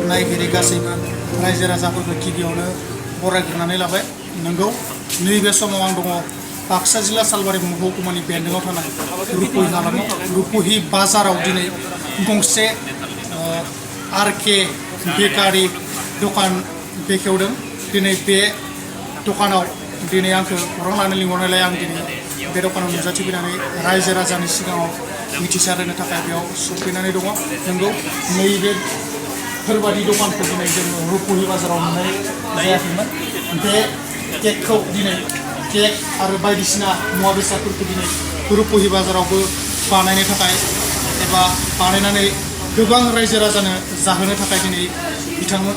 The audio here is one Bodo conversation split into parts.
नायगिरि गासैबो रायजो राजाफोरखौ गिबियावनो बरायग्रोनानै लाबाय नंगौ नैबे समाव आं दङ बाक्सा जिल्ला सालबारि महकुमानि बेन्दोङाव थानाय रुपहि हालामाव रुपहि बाजाराव दिनै गंसे आरके बेकारि दखान बेखेवदों दिनै बे दखानाव दिनै आंखौ खौरां लानो लिंहरनायलाय आं दिनै बे दखानाव नुजाथिफैनानै रायजो राजानि सिगाङाव मिथिसार होनो थाखाय बेयाव सफैनानै दङ नंगौ नैबे फोरबादि दखानखौ दिनै जों रुपहि बाजाराव मोननाय जायाखैमोन बे केकखौ दिनै केक आरो बायदिसिना मुवा बेसादफोरखौ दिनै रुपहि बाजारावबो बानायनो थाखाय एबा बानायनानै गोबां रायजो राजानो जाहोनो थाखाय दिनै बिथांमोन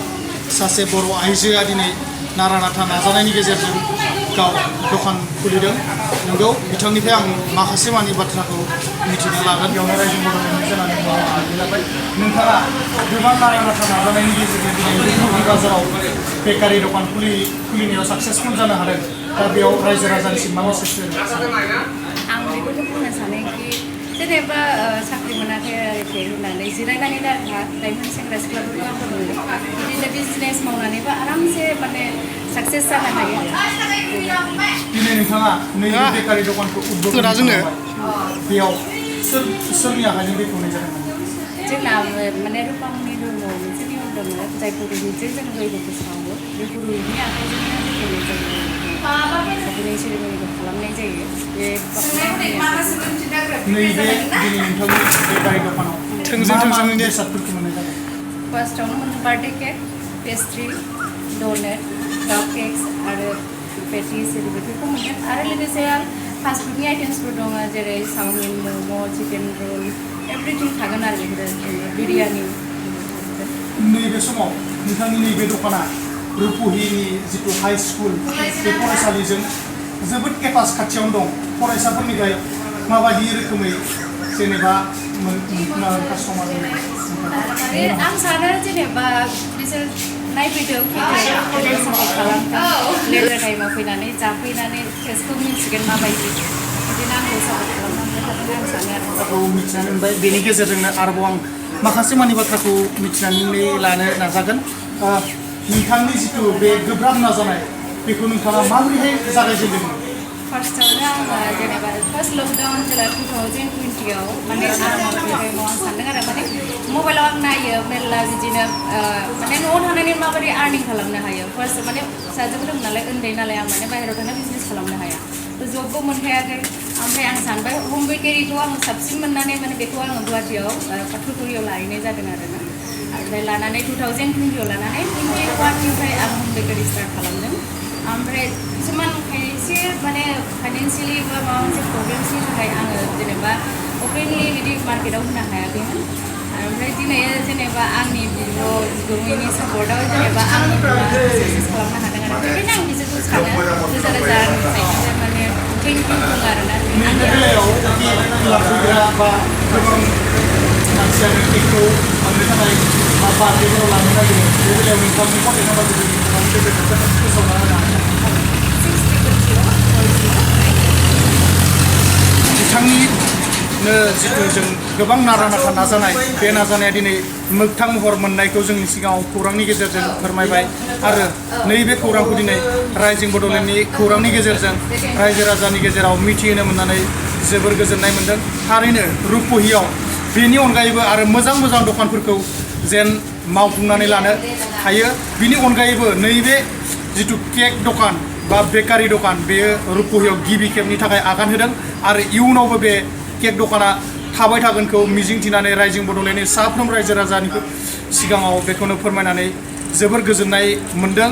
सासे बर' आइजोआ दिनै नारा नाथा नाजानायनि गेजेरजों गाव दखान खुलिदों नंगौ बिथांनिफ्राय आं माखासे मानि बाथ्राखौ मिथिनो लागोन बेयावनो रायजो बड'लेण्ड जानानै लाबाय नोंथाङा गोबां नारा नाथा नाजानायनि गेजेरजों दिनै रुपहि बाजाराव बेकारि दखान खुलिनायाव साक्सेसफुल जानो हादों दा बेयाव रायजो राजानिसिम मा मेसेज आं बेखौनो बुंनो सानोखि जेनेबा साख्रि मोनाखै होननानै जिरायनानै दाथा लाइमोन सेंग्रा सिख्लाफोरखौ आं बुङो बिदिनो बिजनेस मावनानैबो आरामसे माने साक्सेस जानो हायो दिनै नोंथाङा नैबे बेकारि दखानखौ उद्घाटन खालामबाय बेयाव सोरनि आखाइजों बेखेवनाय जादोंमोन जोंना माने रुपामनि दङ मोनसे नियम दङ जाय पुर'हितजों जों जयग'खौ सावो बे पुर'हितनि आखाइजोंनो बेखेवनाय जायो सावनाय सेरेमनिखौ खालामनाय जायो बे नैबे दिनै नोंथांनि बेकारि दखानाव थोंजों बेसादफोरखौ मोननाय जादों फार्स्टआवनो मोनो बार्थडे केक पेस्ट्रि डनेट काप केक्स आरो पेटिस बेफोरखौ मोनगोन आरो लोगोसे फास्ट फुडनि आइटेम्सफोर दङ जेरै चाउमिन मम' चिकेन रल एभ्रिथिं थागोन आरो बेफोरो बिरियानि नैबे समाव नोंथांनि नैबे दखाना रुपहिनि जितु हाई स्कुल बे फरायसालिजों जोबोद एटाच खाथियावनो दं फरायसाफोरनिफ्राय माबायदि रोखोमै जेनेबा कास्टमार आं सानो जेनेबा बिसोर नायफैदों सापर्ट खालामदों लेजार टाइमाव फैनानै जाफैनानै टेस्टखौ मिथिगोन माबायदि बिदिनो आंखौ सापर्ट खालामनानै थागोन आं सानो आरो मिथिनानै मोनबाय बेनि गेजेरजोंनो आरोबाव आं माखासे मानि बाथ्राखौ मिथिनानै लानो नाजागोन नोंथांनि जितु बे गोब्राब नाजानाय बेखौ नोंथाङा माबोरैहाय जागायजेनदोंमोन फार्स्टआवनो आङो जेनेबा फार्स्ट लकडाउन जेला 2020आव माने आं सानदों आरो माने मबाइलाव आं नायो मेरला बिदिनो माने न'आव थानानै माबोरै आर्निं खालामनो हायो फार्स्ट माने फिसाजोबो दं नालाय उन्दै नालाय आं माने बाहेरायाव थांना बिजनेस खालामनो हाया जबबो मोनखायाखै ओमफ्राय आं सानबाय हम बेकारिखौ आं साबसिन मोननानै माने बेखौ आङो गुवाहाटियाव पाथुरियाव लाहैनाय जादों आरोना ओमफ्राय लानानै 2020आव लानानै 21निफ्राय आं हम बेकारि स्टार्ट खालामदों ओमफ्राय किसुमान खायसे माने फाइनान्सियेलि बा माबा मोनसे प्रब्लेम्सनि थाखाय आङो जेनेबा अपेनलि बिदि मार्केटाव होनो हायाखैमोन ओमफ्राय दिनै जेनेबा आंनि बिब'नि सापर्टआव जेनेबा आं साक्सेस खालामनो हादों आरो बेखायनो आं बिसोरखौ सानो रोजा रोजा आंनिफ्राय माने थेंक इउ दं आरोना मानसियानो केकखौ मोननो थाखाय बार्थडेफोराव लानो नागिरो बे बेलायाव नोंथांनि कन्टेक्ट नाम्बारखौ फोसावना होनो हागोन बिथांनिनो जितु जों गोबां नारा नाथा नाजानाय बे नाजानाया दिनै मोगथां महर मोननायखौ जोंनि सिगाङाव खौरांनि गेजेरजों फोरमायबाय आरो नैबे खौरांखौ दिनै राइजिं बड'लेण्डनि खौरांनि गेजेरजों रायजो राजानि गेजेराव मिथिहोनो मोननानै जोबोर गोजोननाय मोन्दों थारैनो रुपहियाव बेनि अनगायैबो आरो मोजां मोजां दखानफोरखौ जेन मावफुंनानै लानो हायो बिनि अनगायैबो नैबे जितु केक दखान बा बेकारि दखान बेयो रुपहियाव गिबि खेबनि थाखाय आगान होदों आरो इयुनावबो बे केक दखाना थाबाय थागोनखौ मिजिंथिनानै राइजिं बड'लेण्डनि साफ्रोम रायजो राजानि सिगाङाव बेखौनो फोरमायनानै जोबोर गोजोननाय मोनदों।